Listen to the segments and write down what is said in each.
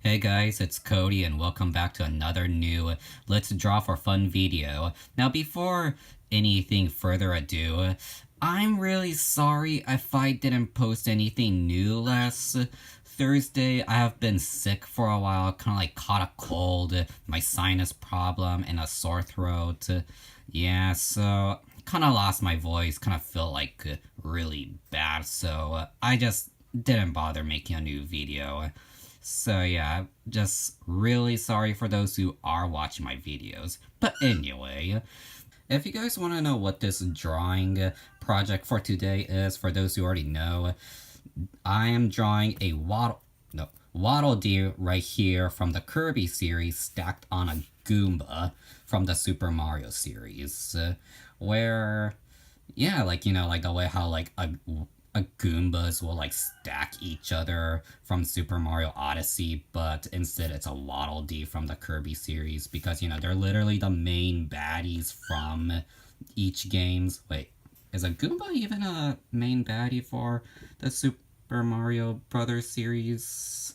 Hey guys, it's Cody and welcome back to another new Let's Draw for Fun video. Now before anything further ado, I'm really sorry if I didn't post anything new last Thursday. I have been sick for a while, kinda like caught a cold, my sinus problem, and a sore throat. Yeah, so kinda lost my voice, kinda felt like really bad, so I just didn't bother making a new video. So yeah, just really sorry for those who are watching my videos. But anyway, if you guys want to know what this drawing project for today is, for those who already know, I am drawing a Waddle Dee right here from the Kirby series stacked on a Goomba from the Super Mario series. Where, yeah, like, you know, like the way how like a Goombas will like stack each other from Super Mario Odyssey, but instead it's a Waddle Dee from the Kirby series because, you know, they're literally the main baddies from each games. Wait, is a Goomba even a main baddie for the Super Mario Brothers series?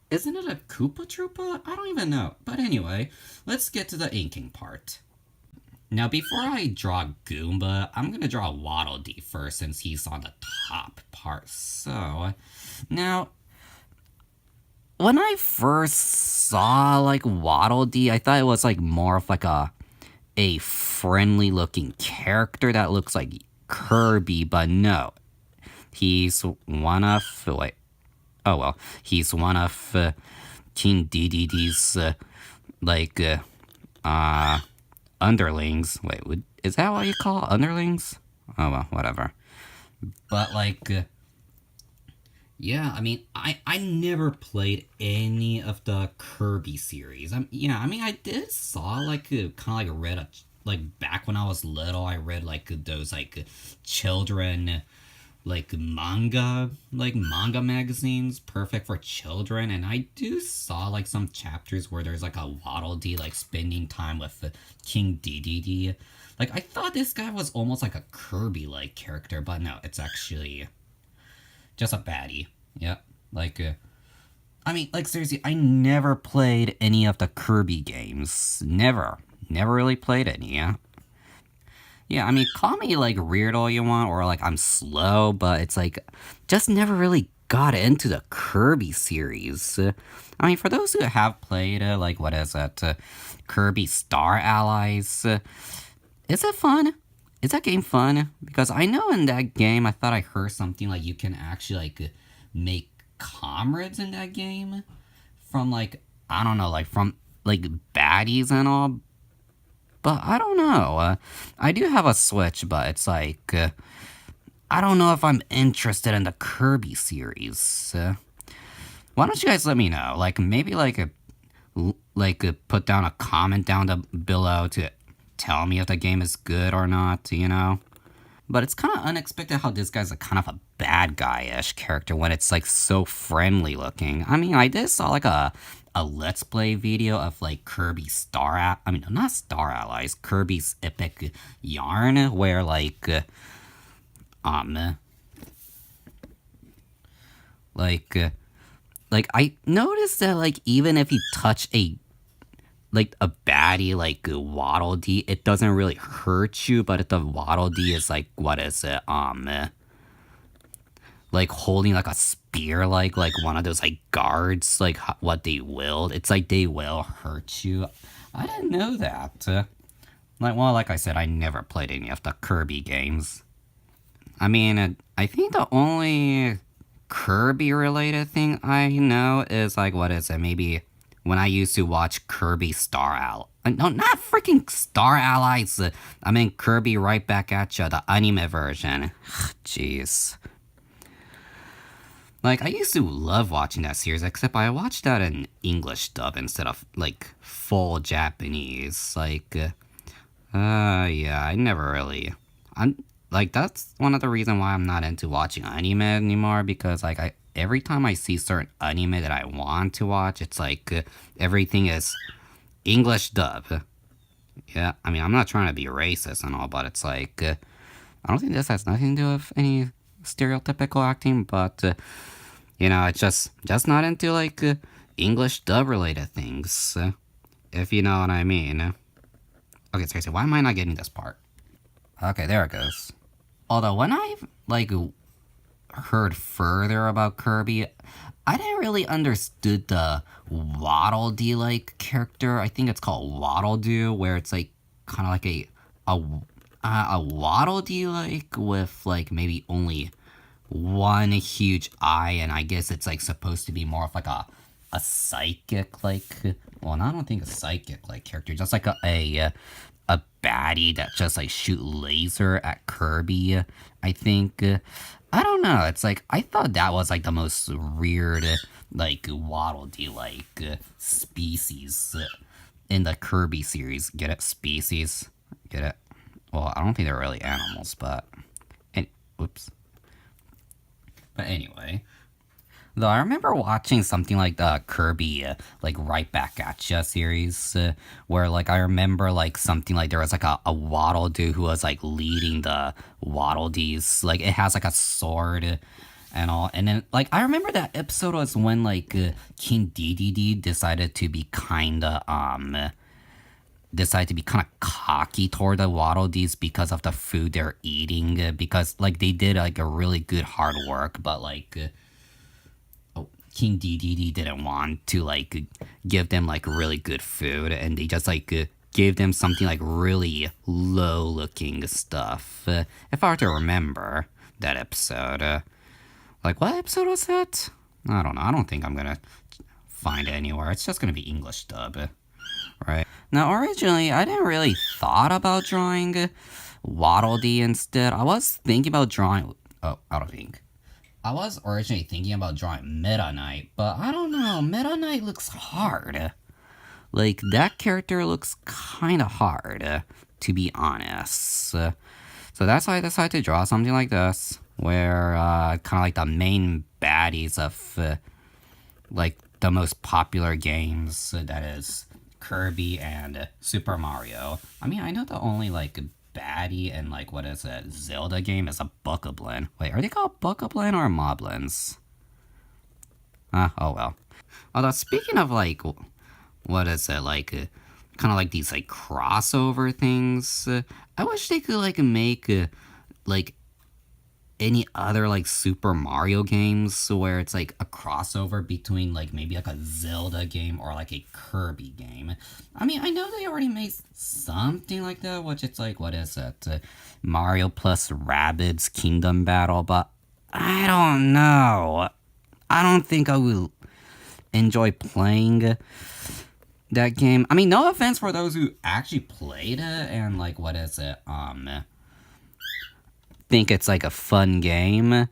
Isn't it a Koopa Troopa? I don't even know. But anyway, let's get to the inking part. Now, before I draw Goomba, I'm going to draw Waddle Dee first since he's on the top part. So, now, when I first saw, like, Waddle Dee, I thought it was, like, more of, like, a friendly-looking character that looks like Kirby, but no. He's one of, wait, oh well, he's one of King Dedede's, underlings. Wait, is that what you call underlings? Oh well, whatever. But like, yeah, I mean, I never played any of the Kirby series. I mean, I did saw like kind of like read like back when I was little, I read like those like children like manga magazines perfect for children, and I do saw like some chapters where there's like a Waddle Dee like spending time with King Dedede. Like I thought this guy was almost like a Kirby like character, but no, it's actually just a baddie. Yep. Like I mean, like seriously, I never played any of the Kirby games. Never really played any. Yeah, I mean, call me, like, weird all you want, or, like, I'm slow, but it's, like, just never really got into the Kirby series. I mean, for those who have played, like, what is it, Kirby Star Allies, is it fun? Is that game fun? Because I know in that game, I thought I heard something, like, you can actually, like, make comrades in that game from, like, I don't know, like, from, like, baddies and all, but I don't know. I do have a Switch, but it's like, I don't know if I'm interested in the Kirby series. Why don't you guys let me know? Like, maybe put down a comment down below to tell me if the game is good or not, you know? But it's kind of unexpected how this guy's kind of a bad guy-ish character when it's like so friendly looking. I mean, I did saw like a Let's Play video of like Kirby not Star Allies, Kirby's Epic Yarn, where like I noticed that like even if you touch a baddie like Waddle Dee, it doesn't really hurt you, but if the Waddle Dee is like, what is it, like holding like a spear, like one of those like guards, like what they willed, it's like they will hurt you. I didn't know that. Like I said, I never played any of the Kirby games. I mean, I think the only Kirby related thing I know is like, what is it, maybe when I used to watch Kirby Star Allies. No, not freaking Star Allies. I mean Kirby Right Back at Ya, the anime version. Jeez. Like, I used to love watching that series, except I watched that in English dub instead of, like, full Japanese. Like, yeah, I never really... that's one of the reasons why I'm not into watching anime anymore, because, like, every time I see certain anime that I want to watch, it's like, everything is English dub. Yeah, I mean, I'm not trying to be racist and all, but it's like, I don't think this has nothing to do with any stereotypical acting, but, you know, it's just not into, like, English dub related things, if you know what I mean. Okay, seriously, why am I not getting this part? Okay, there it goes. Although when I've like heard further about Kirby, I didn't really understood the Waddle dee like character. I think it's called Waddle dee, where it's like kind of like a Waddle dee like with like maybe only one huge eye, and I guess it's like supposed to be more of like a psychic like, well, I don't think a psychic like character, just like a baddie that just like shoot laser at Kirby, I think. I don't know, it's like, I thought that was like the most weird like Waddle dee like species in the Kirby series. Get it? Species? Get it? Well, I don't think they're really animals, but whoops. But anyway, though I remember watching something like the Kirby, like Right Back at Ya series, where like I remember like something like there was like a Waddle dee who was like leading the Waddle dees. Like it has like a sword and all, and then like I remember that episode was when like King Dedede decided to be kind of cocky toward the Waddle dees because of the food they're eating, because like they did like a really good hard work, but like King Dedede didn't want to like give them like really good food, and they just like gave them something like really low looking stuff. If I were to remember that episode, like what episode was that? I don't know. I don't think I'm gonna find it anywhere. It's just gonna be English dub, right? Now originally I didn't really thought about drawing Waddle dee. Instead I was thinking about drawing, I was originally thinking about drawing Meta Knight, but I don't know, Meta Knight looks hard. Like, that character looks kinda hard, to be honest. So that's why I decided to draw something like this, where, kinda like the main baddies of, like, the most popular games, that is Kirby and Super Mario. I mean, I know the only, like, baddie and like what is it, Zelda game is a Bokoblin. Wait, are they called Bokoblin or Moblins? Oh well. Although speaking of like, what is it, like kind of like these like crossover things, I wish they could like make like any other like Super Mario games where it's like a crossover between like maybe like a Zelda game or like a Kirby game. I mean, I know they already made something like that, which it's like, what is it? Mario plus Rabbids Kingdom Battle, but I don't know. I don't think I will enjoy playing that game. I mean, no offense for those who actually played it and like, what is it? Think it's like a fun game. I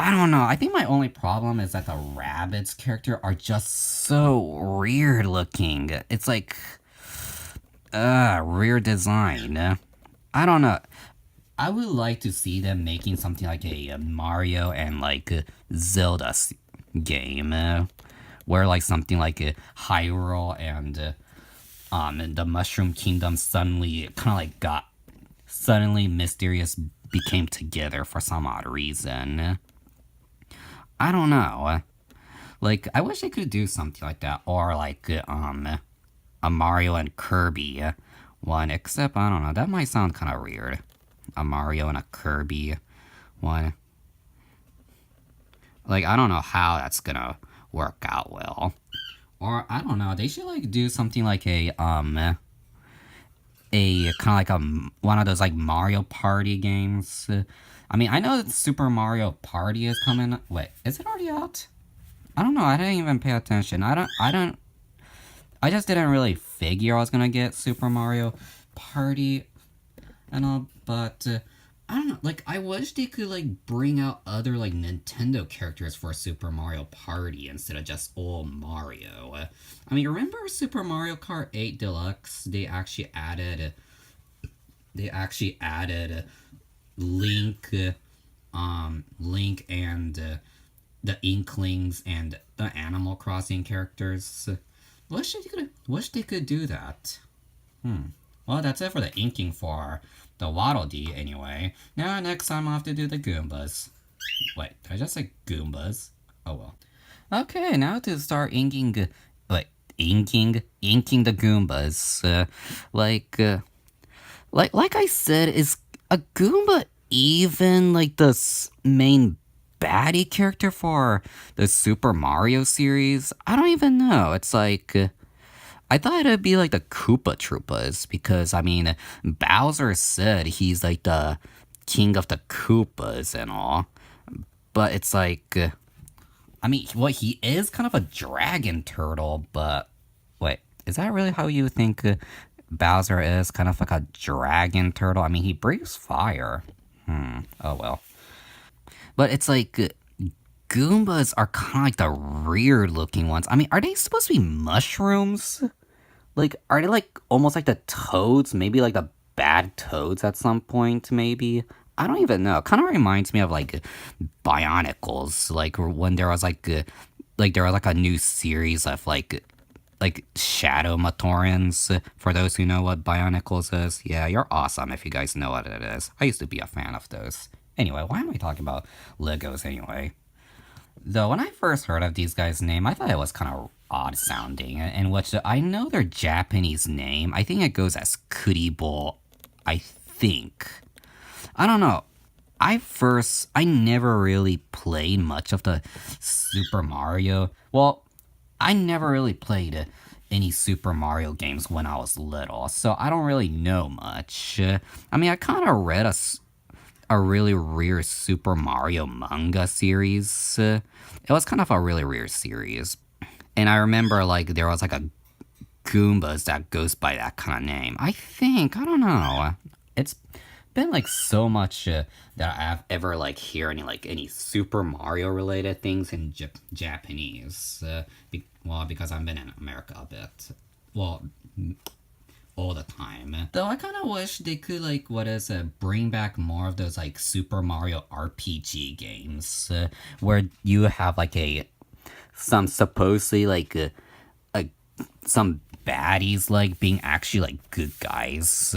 don't know. I think my only problem is that the Rabbids character are just so weird looking. It's like weird design. I don't know. I would like to see them making something like a Mario and like Zelda game, where like something like Hyrule and the Mushroom Kingdom suddenly kind of like got suddenly mysterious became together for some odd reason. I don't know. Like, I wish they could do something like that, or like a Mario and Kirby one, except I don't know, that might sound kind of weird. A Mario and a Kirby one. Like, I don't know how that's gonna work out well. Or I don't know, they should like do something like a kind of like one of those like Mario Party games. I mean, I know that Super Mario Party is coming. Wait, is it already out? I don't know. I didn't even pay attention. I just didn't really figure I was gonna get Super Mario Party and all, but I don't know. Like, I wish they could like bring out other like Nintendo characters for Super Mario Party instead of just old Mario. I mean, remember Super Mario Kart 8 Deluxe? They actually added Link, Link and the Inklings and the Animal Crossing characters. Wish they could do that. Well, that's it for the inking for the Waddle dee anyway. Now next time I'll have to do the Goombas. Wait, did I just say Goombas? Oh well. Okay, now to start inking, like inking the Goombas. Like I said, is a Goomba even like the main baddie character for the Super Mario series? I don't even know. It's like I thought it'd be like the Koopa Troopas because I mean Bowser said he's like the king of the Koopas and all, but it's like I mean, well, he is kind of a dragon turtle, but wait, is that really how you think Bowser is? Kind of like a dragon turtle? I mean, he breathes fire. Oh well. But it's like Goombas are kind of like the weird looking ones. I mean, are they supposed to be mushrooms? Like, are they like almost like the toads? Maybe like the bad toads at some point, maybe? I don't even know. Kind of reminds me of like Bionicles, like when there was like there was like a new series of like Shadow Matorans. For those who know what Bionicles is, yeah, you're awesome if you guys know what it is. I used to be a fan of those. Anyway, why am I talking about Legos anyway? Though when I first heard of these guys' name, I thought it was kind of odd sounding, in which I know their Japanese name. I think it goes as Kuribo. I think. I don't know. I never really played much of the Super Mario. Well, I never really played any Super Mario games when I was little, so I don't really know much. I mean, I kind of read a really rare Super Mario manga series. It was kind of a really rare series. And I remember like there was like a Goombas that goes by that kind of name. I think, I don't know. It's been like so much that I've ever like hear any Super Mario related things in Japanese. Well, because I've been in America a bit. Well, all the time. Though I kind of wish they could bring back more of those like Super Mario RPG games where you have like a some supposedly a some baddies like being actually like good guys.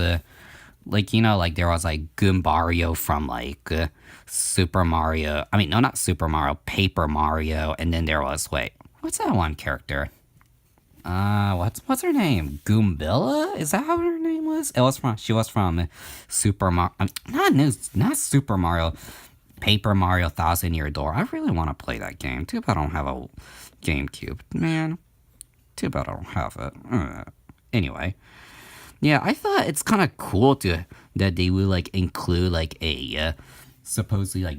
Like you know, like there was like Goombario from Super Mario. I mean, no, not Super Mario, Paper Mario, and then there was what's that one character? What's her name? Goombilla? Is that how her name was? She was from Super Mario. Not Super Mario. Paper Mario Thousand Year Door. I really want to play that game. Too bad I don't have a GameCube, man. Too bad I don't have it. Anyway, yeah, I thought it's kind of cool that they would like include like a supposedly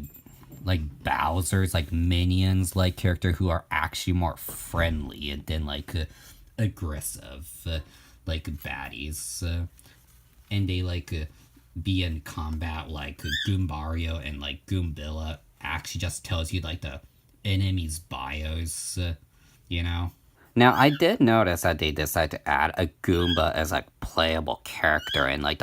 like Bowser's like minions like character who are actually more friendly than aggressive like baddies, and they be in combat like Goombario and like Goombilla actually just tells you like the enemy's bios, you know. Now, I did notice that they decided to add a Goomba as a playable character in like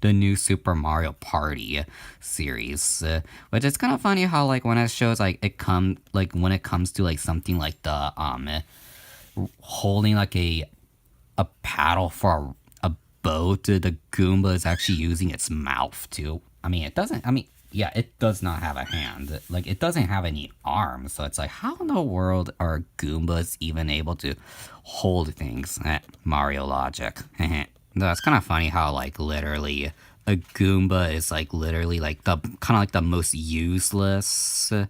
the new Super Mario Party series, which is kind of funny how like when it shows like when it comes to like something like the holding like a paddle for a boat, the Goomba is actually using its mouth to. I mean, it doesn't. I mean, yeah, it does not have a hand. Like, it doesn't have any arms. So it's like, how in the world are Goombas even able to hold things? Mario logic. No, it's kind of funny how, like, literally a Goomba is, like, literally, like, the kind of like the most useless, kind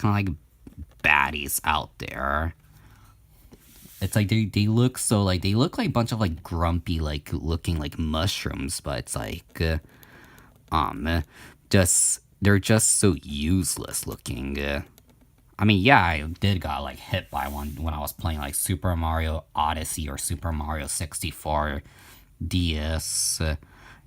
of like baddies out there. It's like they look so like they look like a bunch of like grumpy like looking like mushrooms, but it's like just they're just so useless looking. I mean, yeah, I did got like hit by one when I was playing like Super Mario Odyssey or Super Mario 64 DS.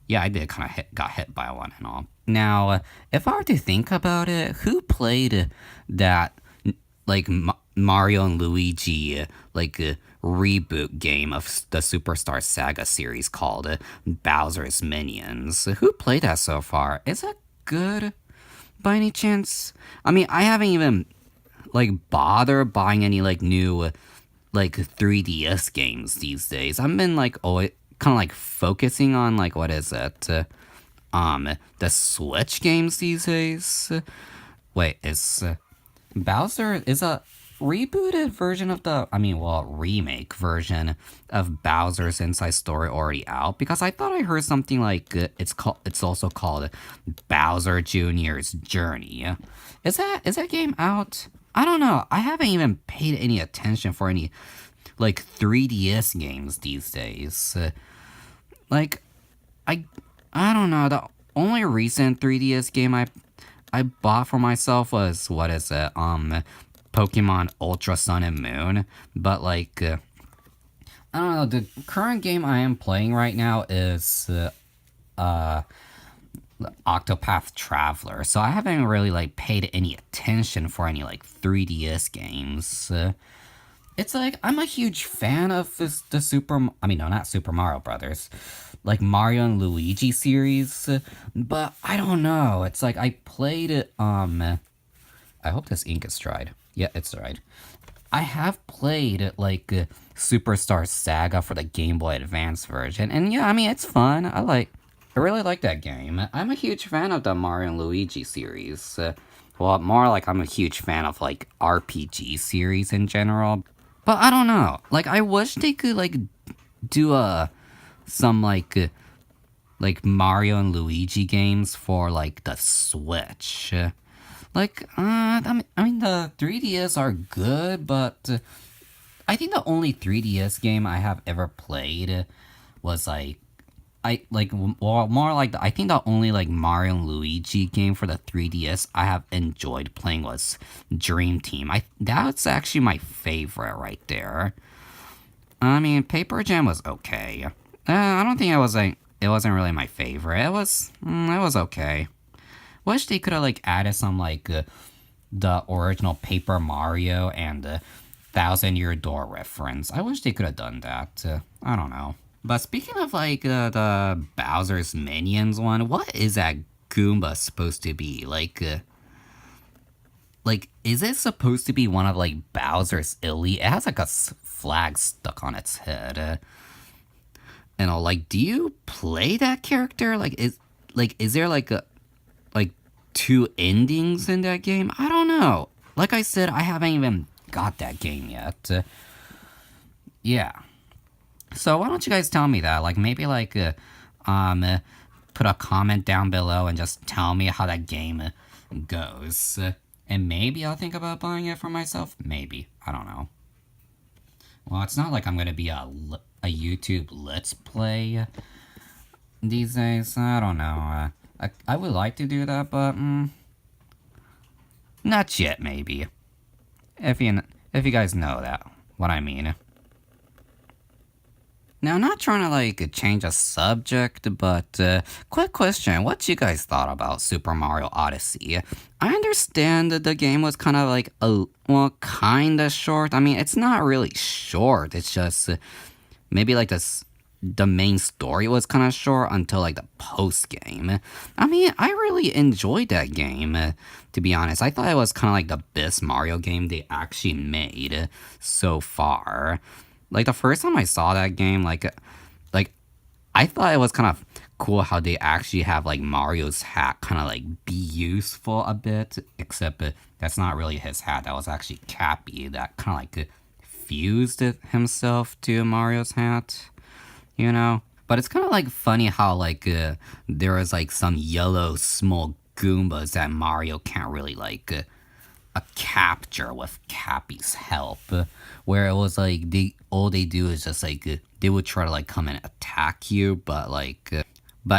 Yeah, I did kind of got hit by one and all. Now, if I were to think about it, who played that like Mario and Luigi reboot game of the Superstar Saga series called Bowser's Minions? Who played that so far? Is it good by any chance? I mean, I haven't even bothered buying any new 3DS games these days. I've been always kind of focusing on what is it? The Switch games these days. Wait, is Bowser is a rebooted version of remake version of Bowser's Inside Story already out? Because I thought I heard something like it's also called Bowser Jr.'s Journey. Is that game out? I don't know. I haven't even paid any attention for any like 3DS games these days. Like I don't know. The only recent 3DS game I bought for myself was Pokemon Ultra Sun and Moon. But like I don't know, the current game I am playing right now is Octopath Traveler. So I haven't really like paid any attention for any like 3DS games. It's like I'm a huge fan of not Super Mario Brothers, like Mario and Luigi series, but I don't know. It's like I played it. I hope this ink is dried. Yeah, it's dried. I have played like Superstar Saga for the Game Boy Advance version, and yeah, I mean it's fun. I really like that game. I'm a huge fan of the Mario and Luigi series. Well, more like I'm a huge fan of like RPG series in general. But I don't know. Like I wish they could like do some like Mario and Luigi games for like the Switch. I mean the 3DS are good, but I think the only 3DS game I have ever played was I think the only like Mario and Luigi game for the 3DS I have enjoyed playing was Dream Team. That's actually my favorite right there. I mean, Paper Jam was okay. I don't think it wasn't really my favorite. It was okay. Wish they could have like added some like the original Paper Mario and the Thousand Year Door reference. I wish they could have done that. I don't know. But speaking of like the Bowser's Minions one, what is that Goomba supposed to be? Like is it supposed to be one of like Bowser's elite? It has like a flag stuck on its head. Like, do you play that character? Is there like two endings in that game? I don't know. Like I said, I haven't even got that game yet. Yeah. So why don't you guys tell me that? Like maybe put a comment down below and just tell me how that game goes. And maybe I'll think about buying it for myself. Maybe. I don't know. Well, it's not like I'm gonna be a YouTube Let's Play these days. I don't know. I would like to do that, but not yet. Maybe. If you guys know what I mean. Now, I'm not trying to like change a subject, but quick question: what you guys thought about Super Mario Odyssey? I understand that the game was kind of like kind of short. I mean, it's not really short. It's just maybe like the main story was kind of short until like the post game. I mean, I really enjoyed that game. To be honest, I thought it was kind of like the best Mario game they actually made so far. Like the first time I saw that game, like I thought it was kind of cool how they actually have like Mario's hat kind of like be useful a bit, except that's not really his hat. That was actually Cappy that kind of like fused himself to Mario's hat, you know? But it's kind of like funny how like there was like some yellow small Goombas that Mario can't really like a capture with Cappy's help, where it was like all they do is just like they would try to like come and attack you, but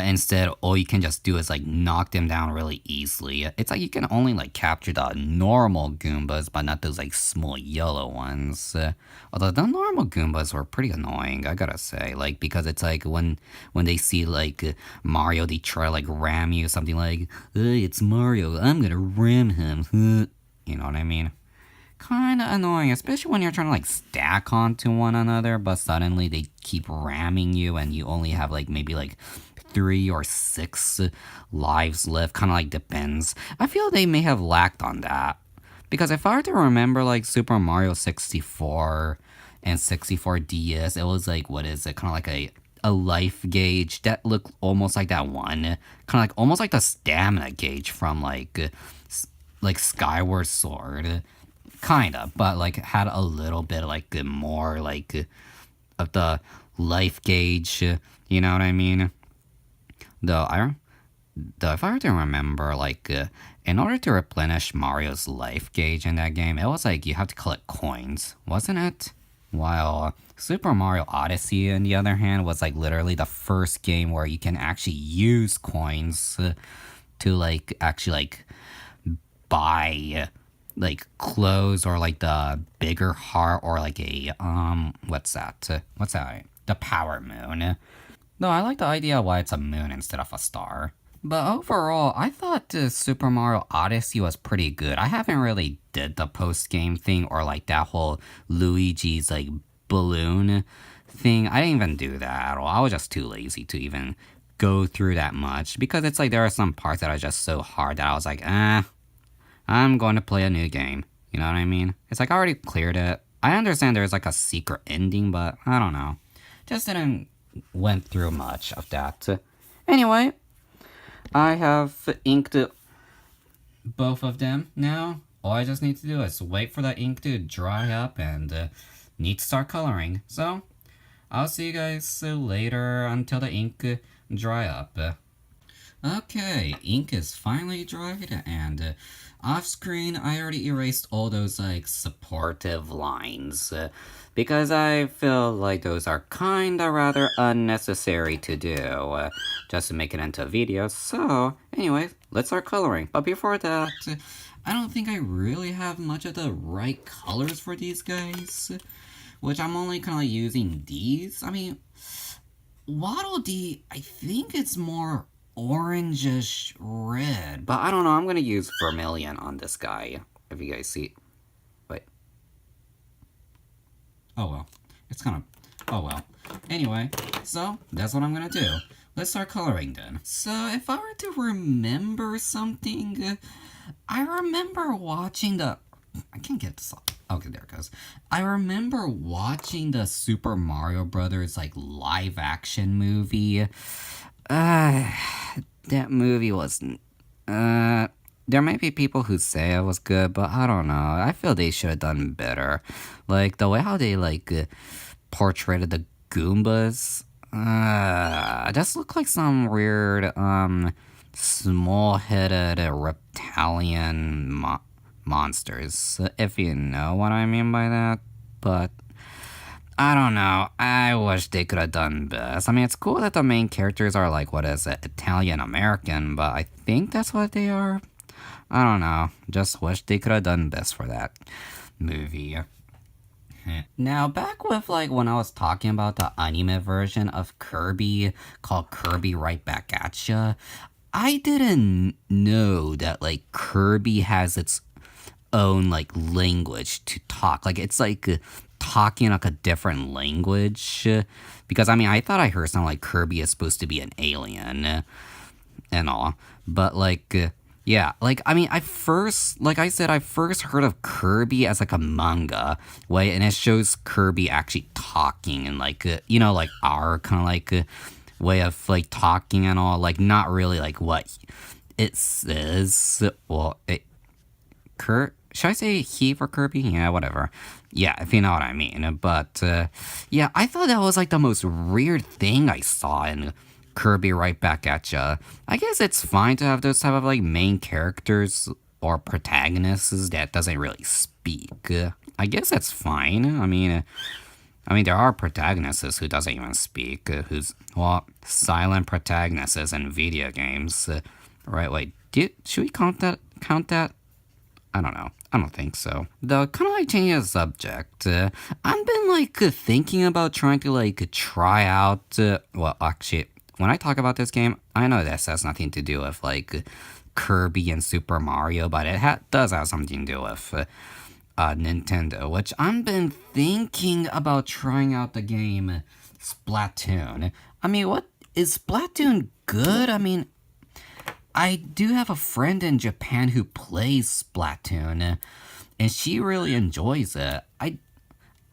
instead all you can just do is like knock them down really easily. It's like you can only like capture the normal Goombas, but not those like small yellow ones. Although the normal Goombas were pretty annoying, I gotta say, like because it's like when they see like Mario, they try to like ram you, something like, hey, it's Mario, I'm gonna ram him. You know what I mean? Kinda annoying, especially when you're trying to like stack onto one another, but suddenly they keep ramming you and you only have like maybe like 3 or 6 lives left. Kinda like depends. I feel they may have lacked on that. Because if I were to remember like Super Mario 64 and 64 DS, it was like, what is it? Kinda like a life gauge that looked almost like that one. Kinda like almost like the stamina gauge from like Skyward Sword. kinda, but like had a little bit like more like of the life gauge, you know what I mean? Though if I were to remember, like in order to replenish Mario's life gauge in that game, it was like you have to collect coins, wasn't it? While Super Mario Odyssey, on the other hand, was like literally the first game where you can actually use coins to like actually like buy like clothes or like the bigger heart or like a what's that? What's that? The power moon. No, I like the idea why it's a moon instead of a star. But overall, I thought Super Mario Odyssey was pretty good. I haven't really did the post-game thing or like that whole Luigi's like balloon thing. I didn't even do that at all. I was just too lazy to even go through that much because it's like there are some parts that are just so hard that I was like, I'm going to play a new game. You know what I mean? It's like I already cleared it. I understand there's like a secret ending, but I don't know. Just didn't went through much of that. Anyway, I have inked both of them now. All I just need to do is wait for the ink to dry up and need to start coloring. So, I'll see you guys later until the ink dry up. Okay, ink is finally dried, and off screen I already erased all those like supportive lines because I feel like those are kinda rather unnecessary to do just to make it into a video. So anyway, let's start coloring. But before that, I don't think I really have much of the right colors for these guys, which I'm only kind of using these. I mean, Waddle dee, I think it's more orangish red, but I don't know. I'm gonna use vermilion on this guy. If you guys see, wait. Oh well, it's kind of. Oh well. Anyway, so that's what I'm gonna do. Let's start coloring then. So if I were to remember something, I remember watching the. I can't get this off. Okay, there it goes. I remember watching the Super Mario Brothers like live action movie. That movie wasn't. There may be people who say it was good, but I don't know. I feel they should have done better. Like the way how they like portrayed the Goombas. Just look like some weird small-headed reptilian monsters, if you know what I mean by that. But I don't know. I wish they could have done best. I mean, it's cool that the main characters are like, what is it, Italian American, but I think that's what they are. I don't know. Just wish they could have done best for that movie. Now, back with like when I was talking about the anime version of Kirby called Kirby Right Back at Ya, I didn't know that like Kirby has its own like language to talk. Like it's like talking like a different language. Because I mean, I thought I heard something like Kirby is supposed to be an alien and all. But like, yeah, like I mean, I first heard of Kirby as like a manga way, and it shows Kirby actually talking and like, you know, like our kind of like way of like talking and all, like not really like what it says. Well, should I say he for Kirby? Yeah, whatever. Yeah, if you know what I mean. But yeah, I thought that was like the most weird thing I saw in Kirby Right Back at Ya. I guess it's fine to have those type of like main characters or protagonists that doesn't really speak. I guess that's fine. I mean, there are protagonists who doesn't even speak, who's, well, silent protagonists in video games. Right, wait, should we count that? I don't know. I don't think so. Though, kind of like changing the subject, I've been like thinking about trying to like try out, well, actually, when I talk about this game, I know this has nothing to do with like Kirby and Super Mario, but it does have something to do with Nintendo, which I've been thinking about trying out the game Splatoon. I mean, what is Splatoon good? I mean, I do have a friend in Japan who plays Splatoon, and she really enjoys it.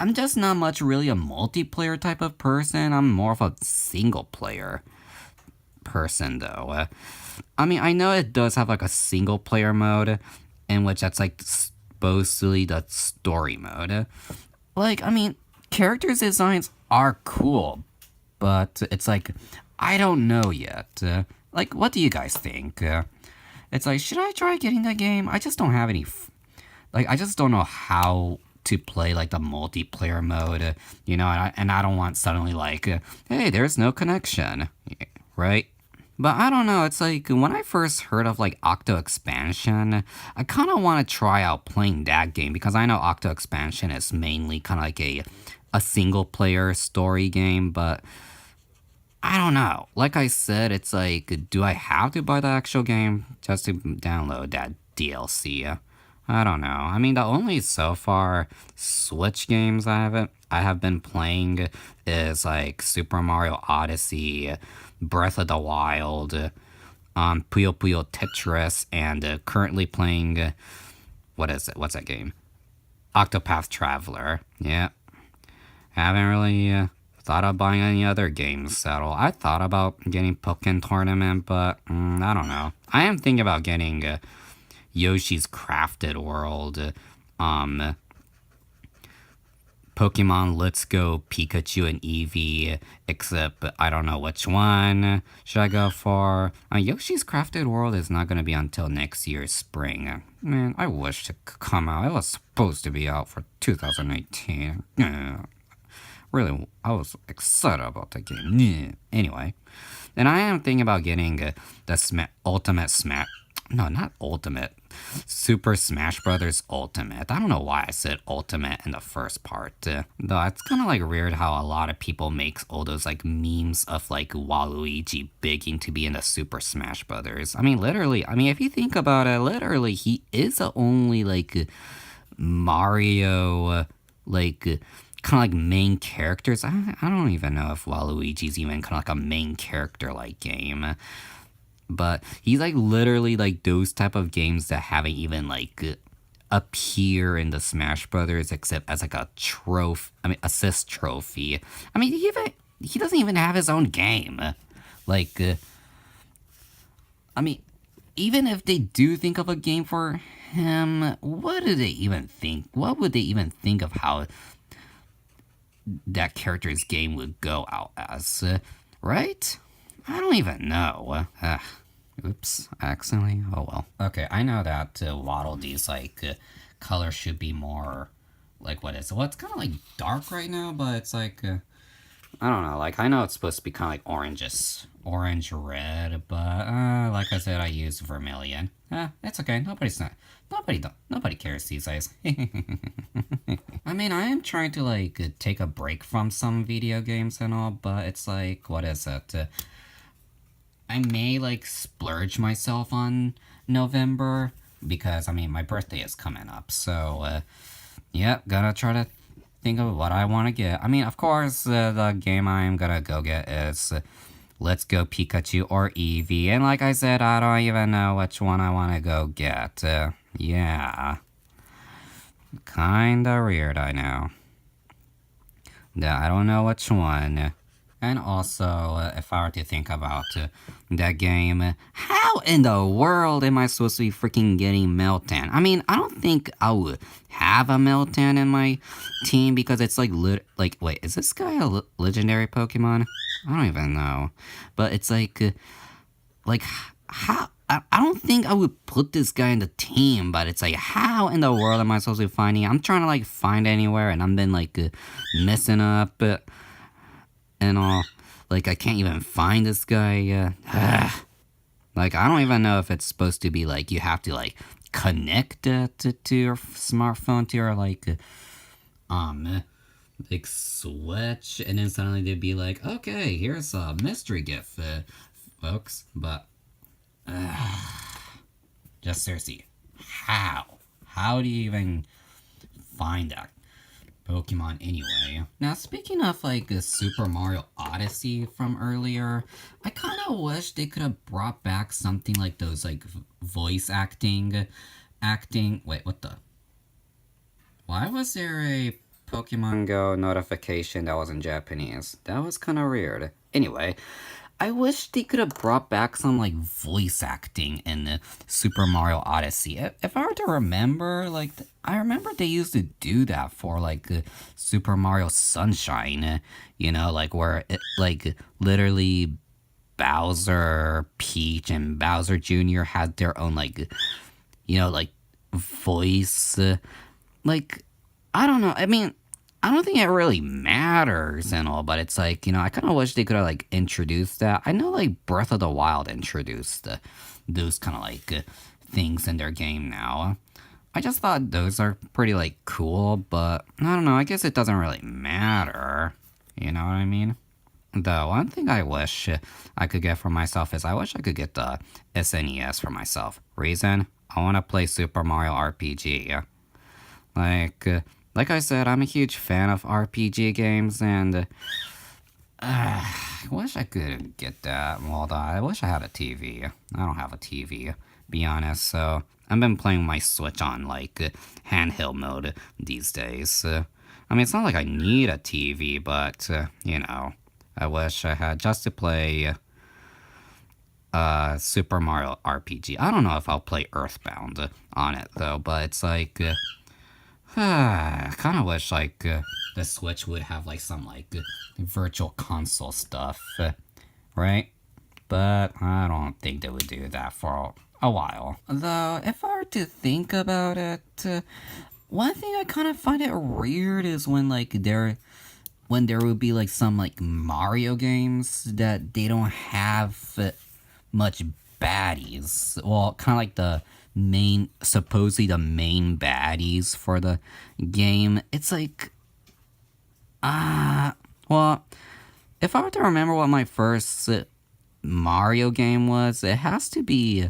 I'm just not much really a multiplayer type of person. I'm more of a single player person, though. I mean, I know it does have like a single player mode, in which that's like supposedly the story mode. Like, I mean, characters' designs are cool, but it's like, I don't know yet. Like, what do you guys think? It's like, should I try getting the game? I just don't have any, I just don't know how to play, like, the multiplayer mode, you know, and I don't want suddenly, like, hey, there's no connection, right? But I don't know, it's like, when I first heard of, like, Octo Expansion, I kind of want to try out playing that game, because I know Octo Expansion is mainly kind of like a single-player story game, but I don't know. Like I said, it's like, do I have to buy the actual game just to download that DLC? I don't know. I mean, the only so far Switch games I have been playing is like Super Mario Odyssey, Breath of the Wild, Puyo Puyo Tetris, and currently playing, what is it? What's that game? Octopath Traveler. Yeah. Haven't really thought of buying any other games at all. I thought about getting Pokken Tournament, but I don't know. I am thinking about getting Yoshi's Crafted World, Pokemon Let's Go Pikachu and Eevee, except I don't know which one should I go for. Yoshi's Crafted World is not going to be until next year's spring. Man, I wish it could come out. It was supposed to be out for 2018. Really, I was excited about the game. Anyway, and I am thinking about getting the Ultimate Smash. No, not Ultimate. Super Smash Brothers Ultimate. I don't know why I said Ultimate in the first part. Though it's kind of like weird how a lot of people make all those like memes of like Waluigi begging to be in the Super Smash Brothers. I mean, literally. I mean, if you think about it, literally, he is the only like Mario kind of like main characters. I don't even know if Waluigi's even kind of like a main character like game. But he's like literally like those type of games that haven't even like appear in the Smash Brothers except as like a assist trophy. I mean, he doesn't even have his own game. Like, I mean, even if they do think of a game for him, what do they even think? What would they even think of how that character's game would go out as, right? I don't even know. Oops, accidentally. Oh well. Okay, I know that Waddle Dee's like color should be more like what is it? Well, it's kind of like dark right now, but it's like I don't know. Like I know it's supposed to be kind of like orange red, but like I said, I use vermilion. It's okay. Nobody cares these days. I mean, I am trying to like take a break from some video games and all, but it's like what is it? I may like splurge myself on November because I mean my birthday is coming up, so yeah, gotta try to think of what I want to get. I mean, of course, the game I'm gonna go get is Let's Go Pikachu or Eevee, and like I said, I don't even know which one I want to go get. Yeah, kinda weird, I know. Yeah, I don't know which one. And also, if I were to think about that game, how in the world am I supposed to be freaking getting Meltan? I mean, I don't think I would have a Meltan in my team because it's like, wait, is this guy a legendary Pokemon? I don't even know. But it's like how? I don't think I would put this guy in the team, but it's like, how in the world am I supposed to be finding? I'm trying to like find anywhere, and I've been like messing up. And all, like, I can't even find this guy. Like, I don't even know if it's supposed to be, like, you have to, like, connect to your smartphone to your, like, switch, and then suddenly they'd be like, okay, here's a mystery gift, folks, but, just seriously, how do you even find that Pokemon anyway? Now, speaking of like Super Mario Odyssey from earlier, I kind of wish they could have brought back something like those like voice acting. Wait, what the? Why was there a Pokemon Go notification that was in Japanese? That was kind of weird. Anyway, I wish they could have brought back some like voice acting in the Super Mario Odyssey. If I were to remember, like I remember they used to do that for like Super Mario Sunshine, you know, like where it like literally Bowser, Peach, and Bowser Jr. had their own like, you know, like voice. Like I don't know. I mean, I don't think it really matters and all, but it's like, you know, I kind of wish they could have like introduced that. I know like Breath of the Wild introduced those kind of like things in their game now. I just thought those are pretty like cool, but I don't know. I guess it doesn't really matter. You know what I mean? The one thing I wish I could get for myself is I wish I could get the SNES for myself. Reason? I want to play Super Mario RPG. Like, like I said, I'm a huge fan of RPG games, and I wish I could get that. Well, I wish I had a TV. I don't have a TV, be honest. So I've been playing my Switch on like handheld mode these days. I mean, it's not like I need a TV, but you know, I wish I had just to play Super Mario RPG. I don't know if I'll play Earthbound on it though, but it's like. I kind of wish like the Switch would have like some like virtual console stuff, right? But I don't think they would do that for a while. Though, if I were to think about it, one thing I kind of find it weird is when like when there would be like some like Mario games that they don't have much baddies. Well, kind of like the supposedly the main baddies for the game. It's like, well, if I were to remember what my first Mario game was, it has to be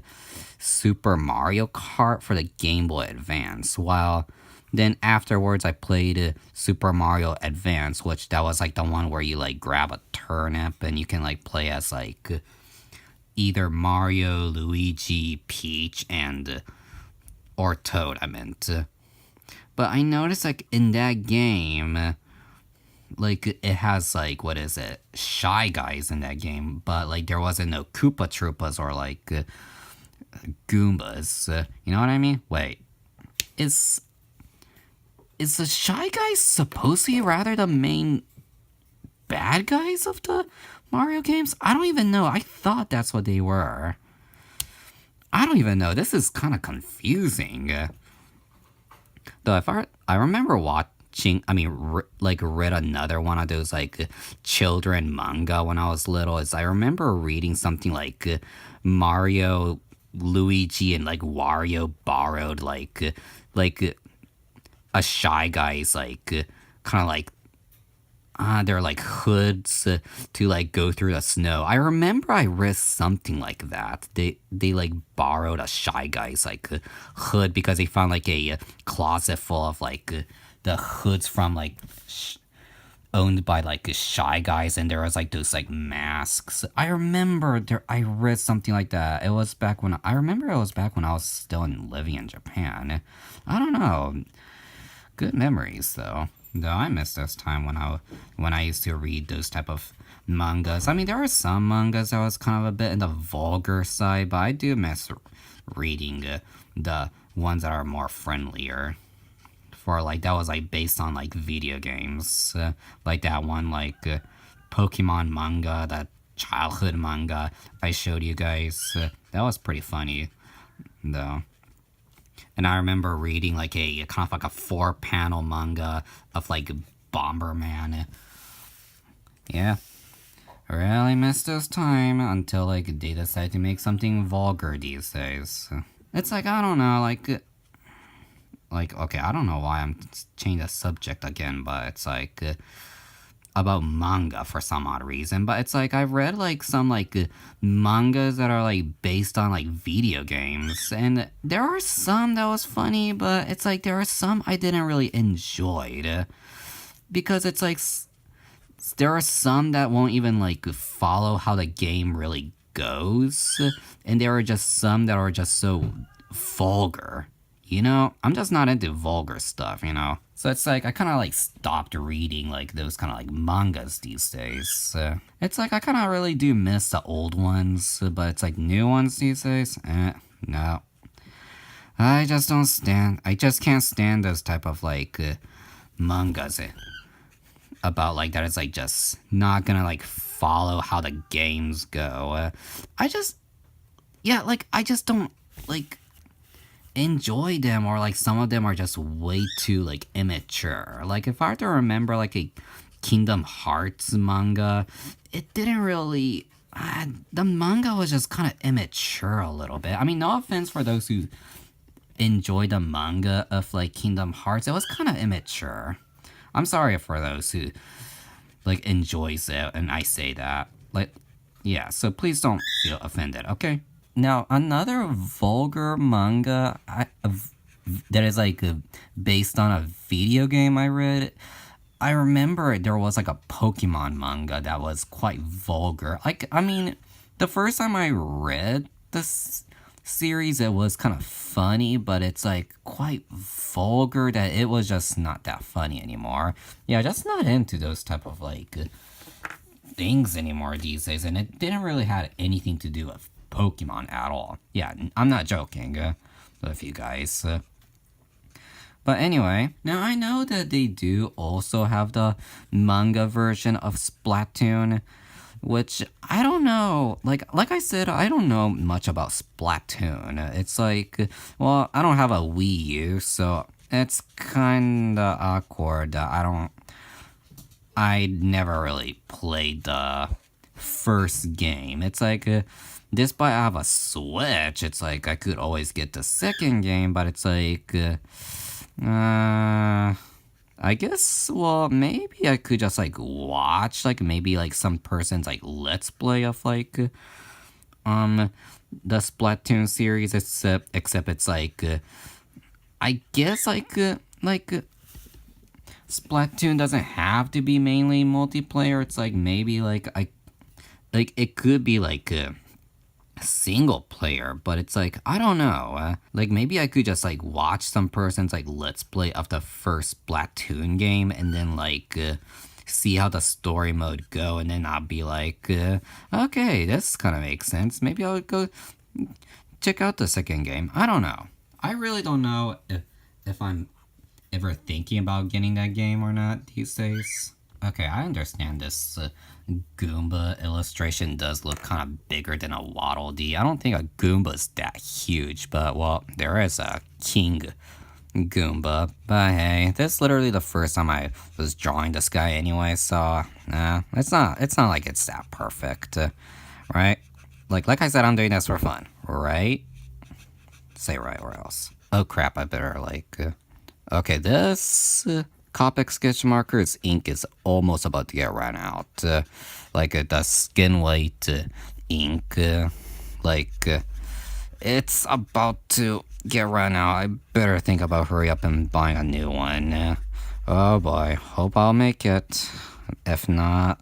Super Mario Kart for the Game Boy Advance. While then afterwards I played Super Mario Advance, which that was like the one where you like grab a turnip and you can like play as like either Mario, Luigi, Peach, and or Toad, I meant. But I noticed like in that game, like it has like what is it, Shy Guys in that game, but like there wasn't no Koopa Troopas or like Goombas. You know what I mean? Wait, is the Shy Guys supposed to be rather the main bad guys of the Mario games? I don't even know. I thought that's what they were. I don't even know. This is kind of confusing. Though if I remember watching, I mean, like read another one of those like children manga when I was little. Is I remember reading something like Mario, Luigi, and like Wario borrowed like a Shy Guys like kind of like they're like hoods to like go through the snow. I remember I read something like that. They like borrowed a Shy Guys like hood because they found like a closet full of like the hoods from like owned by like Shy Guys, and there was like those like masks. I remember I read something like that. It was back when I remember it was back when I was still living in Japan. I don't know. Good memories though. Though I miss this time when I used to read those type of mangas. I mean, there are some mangas that was kind of a bit in the vulgar side, but I do miss reading the ones that are more friendlier. For like that was like based on like video games, like that one like Pokemon manga, that childhood manga I showed you guys. That was pretty funny, though. And I remember reading like a kind of like a 4-panel manga of like Bomberman. Yeah. Really missed this time until like they decided to make something vulgar these days. It's like, I don't know, like okay, I don't know why I'm changing the subject again, but it's like about manga for some odd reason. But it's like I've read like some like mangas that are like based on like video games, and there are some that was funny, but it's like there are some I didn't really enjoy because it's like there are some that won't even like follow how the game really goes, and there are just some that are just so vulgar. You know, I'm just not into vulgar stuff, you know? So it's like I kind of like stopped reading like those kind of like mangas these days. It's like I kind of really do miss the old ones, but it's like new ones these days. No. I just don't stand. I just can't stand those type of like mangas about like that. It's like just not gonna like follow how the games go. I just don't like enjoy them, or like some of them are just way too like immature. Like if I were to remember like a Kingdom Hearts manga, it didn't really. The manga was just kind of immature a little bit. I mean, no offense for those who enjoy the manga of like Kingdom Hearts, it was kind of immature. I'm sorry for those who like enjoys it, and I say that. Like, yeah. So please don't feel offended, okay? Now, another vulgar manga that is like based on a video game I read. I remember there was like a Pokemon manga that was quite vulgar. Like, I mean, the first time I read this series, it was kind of funny, but it's like quite vulgar that it was just not that funny anymore. Yeah, just not into those type of like things anymore these days, and it didn't really have anything to do with Pokemon at all. Yeah, I'm not joking with you guys. But anyway, now I know that they do also have the manga version of Splatoon, which I don't know. Like I said, I don't know much about Splatoon. It's like, well, I don't have a Wii U, so it's kinda awkward. I never really played the first game. It's like, despite I have a Switch, it's like I could always get the second game, but it's like, I guess, well, maybe I could just like watch, like maybe like some person's like let's play of like, the Splatoon series, except it's like, I guess like, Splatoon doesn't have to be mainly multiplayer. It's like maybe like it could be like a single player, but it's like I don't know. Like maybe I could just like watch some person's like let's play of the first Splatoon game, and then like see how the story mode go, and then I'll be like, okay, this kind of makes sense. Maybe I'll go check out the second game. I don't know. I really don't know if I'm ever thinking about getting that game or not these days. Okay, I understand this Goomba illustration does look kind of bigger than a Waddle dee. I don't think a Goomba's that huge, but well, there is a King Goomba. But hey, this is literally the first time I was drawing this guy anyway, so it's not like it's that perfect, right? Like I said, I'm doing this for fun, right? Say right or else. Oh crap, I better like. Okay, this Copic sketch marker's ink is almost about to get run out. The skin white ink, it's about to get run out. I better think about hurry up and buying a new one. Oh boy, hope I'll make it. If not,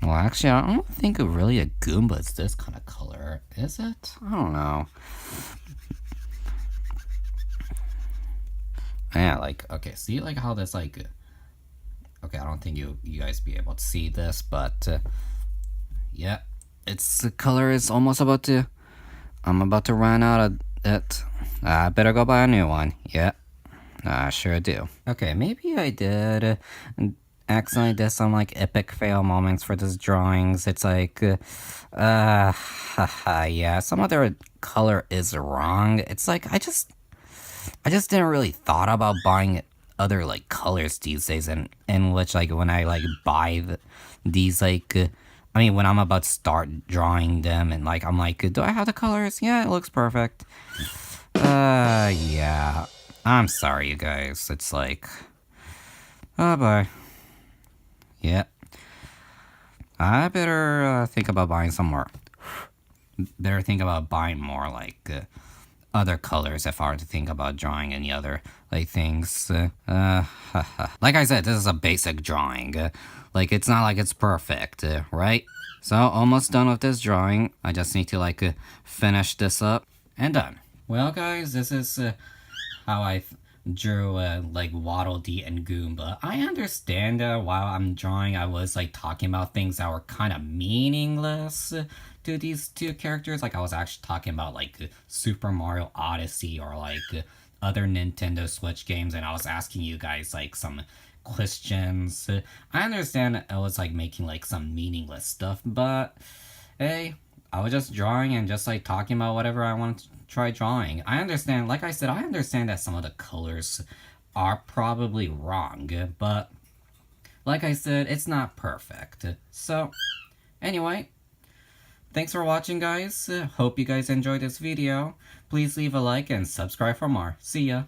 well, actually, I don't think really a Goomba is this kind of color, is it? I don't know. Yeah, like, okay, see, like, how this, like, okay, I don't think you guys be able to see this, but, yeah, its color is almost about to, I'm about to run out of it. I better go buy a new one, yeah, I sure do. Okay, maybe I did accidentally did some like epic fail moments for this drawings. It's like yeah, some of their color is wrong. It's like I just didn't really thought about buying other like colors these days, and in which like when I like buy these like I mean when I'm about to start drawing them, and like I'm like, do I have the colors? Yeah, it looks perfect. Yeah, I'm sorry you guys. It's like, oh boy. Yeah. I better think about buying some more. Better think about buying more like other colors if I were to think about drawing any other like things. Like I said, this is a basic drawing. Like it's not like it's perfect, right? So almost done with this drawing. I just need to like finish this up and done. Well, guys, this is how I drew like Waddle Dee and Goomba. I understand while I'm drawing, I was like talking about things that were kind of meaningless to these two characters. Like I was actually talking about like Super Mario Odyssey or like other Nintendo Switch games, and I was asking you guys like some questions. I understand I was like making like some meaningless stuff, but hey, I was just drawing and just like talking about whatever I wanted to try drawing. I understand, like I said, I understand that some of the colors are probably wrong, but like I said, it's not perfect. So, anyway, thanks for watching, guys. Hope you guys enjoyed this video. Please leave a like and subscribe for more. See ya.